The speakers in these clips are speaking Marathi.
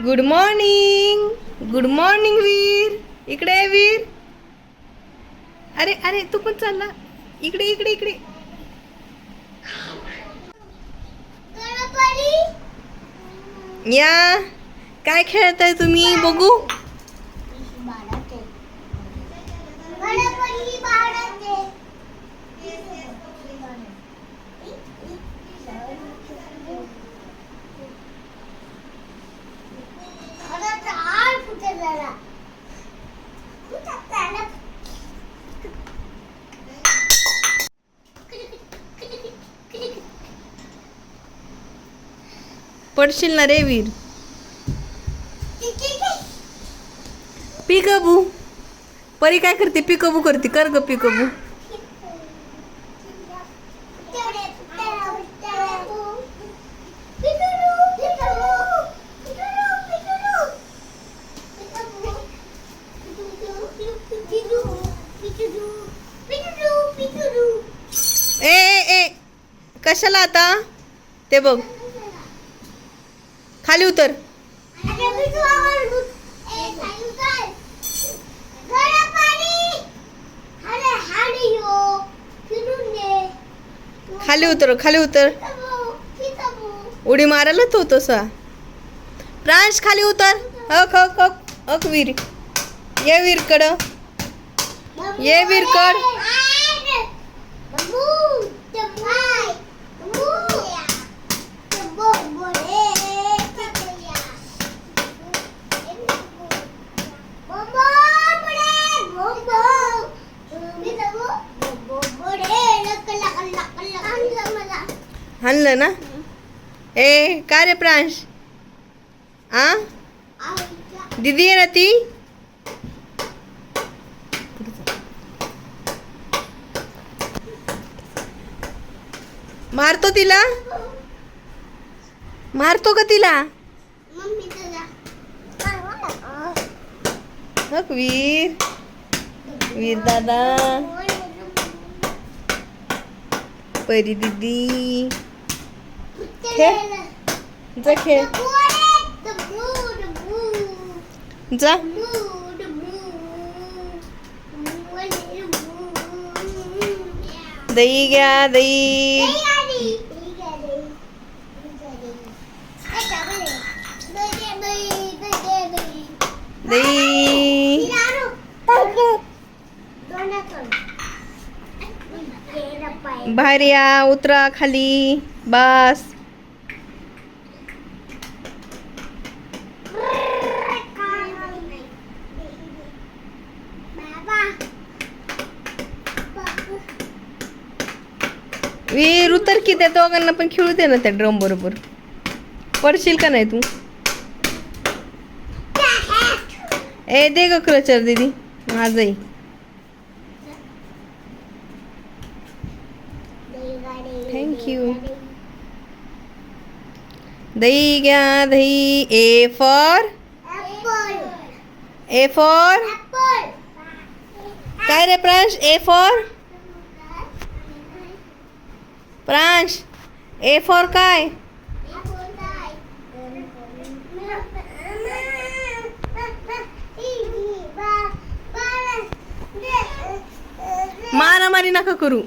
गुड मॉर्निंग, गुड मॉर्निंग वीर. इकडे आहे वीर. अरे अरे तू पण चालला. इकडे इकडे इकडे. या काय खेळताय तुम्ही बघू. पडशील ना रे वीर. पिकबू. परी काय करते. पिकबू करते. कर ग पिकबू. ए ए ए कशाला आता ते बघ. खाली उतर. खाली उतर. खाली उतर. उडी मारायला तो तसा. प्रांश खाली उतर. हक हक हक हक वीर. ये वीर कड. ये वीर कड. हाणलं ना. ए काय रे प्रांश. आ दीदी आहे ना ती. मारतो तिला. मारतो का तिला. हक वीर. वीर दादा. परी दीदी. खेळ. जा खेळ. जा. दही घ्या दही. दही. बाहेर या. उतरा खाली. बस. वीर उतर की. त्या दोघांना पण खेळू दे ना त्या ड्रम बरोबर. पडशील का नाही तू. ए दे ग क्लचर दीदी. माझही. थँक्यू. दही घ्या दही. A for. ए फॉर काय रे प्रांश. A for प्रांश. ए फॉर काय. मारामारी नका करू.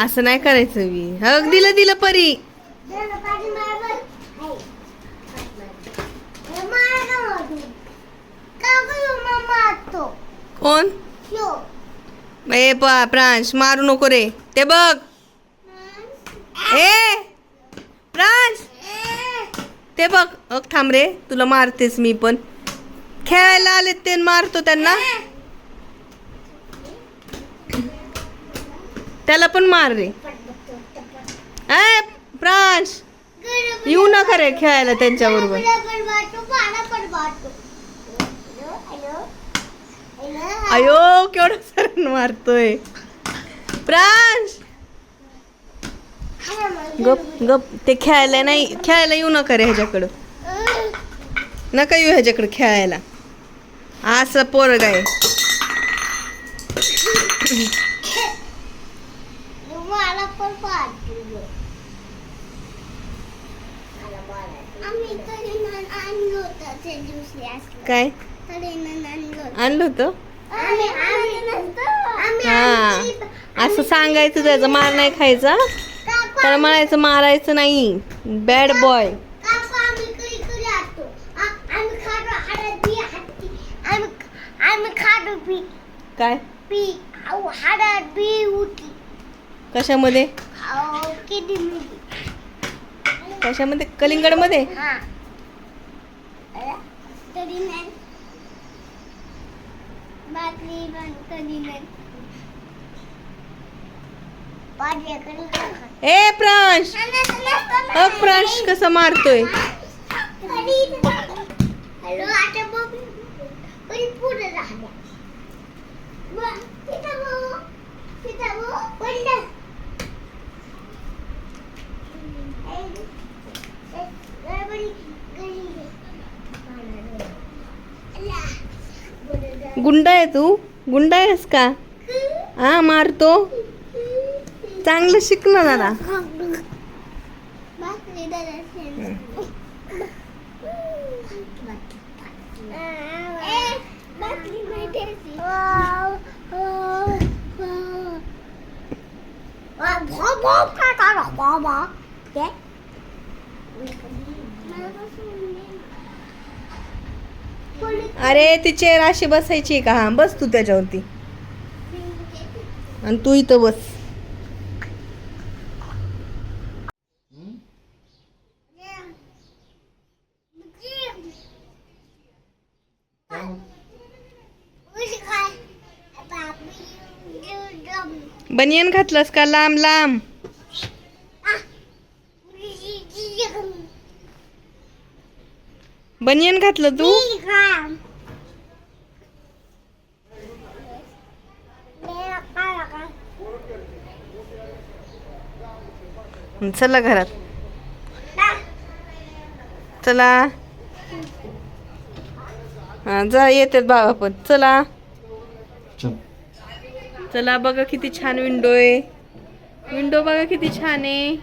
असं नाही करायचं. मी हक दिलं दिलं परी. कोण. ए प्रांश मारू नको रे. ते बघ. ए प्रांश ते बघ. थांब रे. तुला मारतेस मी पण. खेळायला आले ते मारतो त्यांना. त्याला पण मार रे. ए प्रांश येऊ नका रे खेळायला त्यांच्या बरोबर. अयो केवढा सरण मारतोय प्रांश. गप गप. ते खेळायला नाही. खेळायला येऊ नका रे ह्याच्याकडं. नका येऊ ह्याच्याकडे खेळायला. असं पोरग आहे. मला पण पाठ काय आणलं होतं? हा, असं सांगायचं, त्याचं मार नाही खायचा, तर म्हणायचं मारायचं नाही, बॅड बॉय. काय कशामध्ये? कशामध्ये? कलिंगडमध्ये? ए प्रांश, प्रांश कसा मारतोय? गुंडा आहे तू? गुंडा आहेस का? हा, मारतो. चांगलं शिक ना दादा. अरे ती चेअर अशी बसायची का? हा, बस तू त्याच्यावरती आणि तू इथं बस. बनियन घातलंस का लांब लांब? बनियन घातलं तू? चला घरात, चला. हा, जा, येतात बाबा पण. चला चला, बघा किती छान विंडो आहे. विंडो बघा किती छान आहे.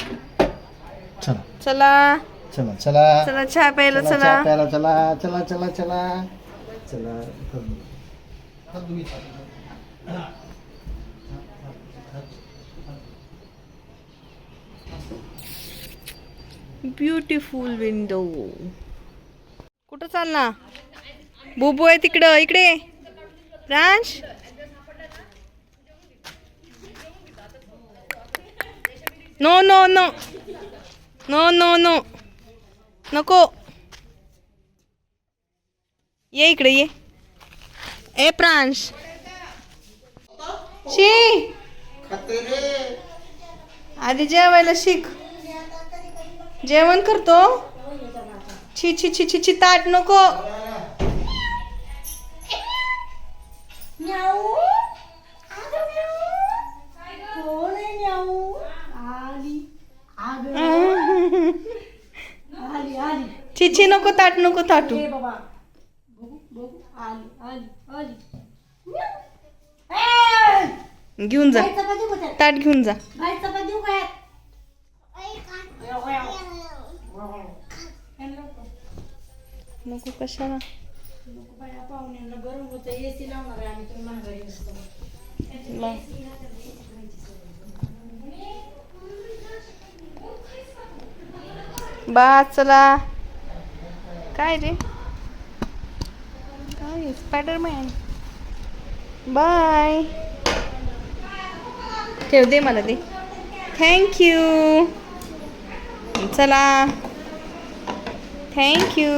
चला चला चला चला, चहा प्यायला चला. चला चला चला चला चला चला. Beautiful window. कुठं चालला? बुबू आहे तिकडं. इकडे Pransh. No no no no no no, नको. ये इकडे ये. ए प्रांश, शी, आधी जेवायला शिक. जेवण करतो. छी छी छी छी छी, ताट नको. छी छी, नको ताट, नको ताटू. घेऊन जा ताट, घेऊन जा. नको कशाला? बा चला. काय रे? काय स्पायडरमॅन? बाय. ठेव, दे मला, दे. थँक्यू. चला, थँक्यू.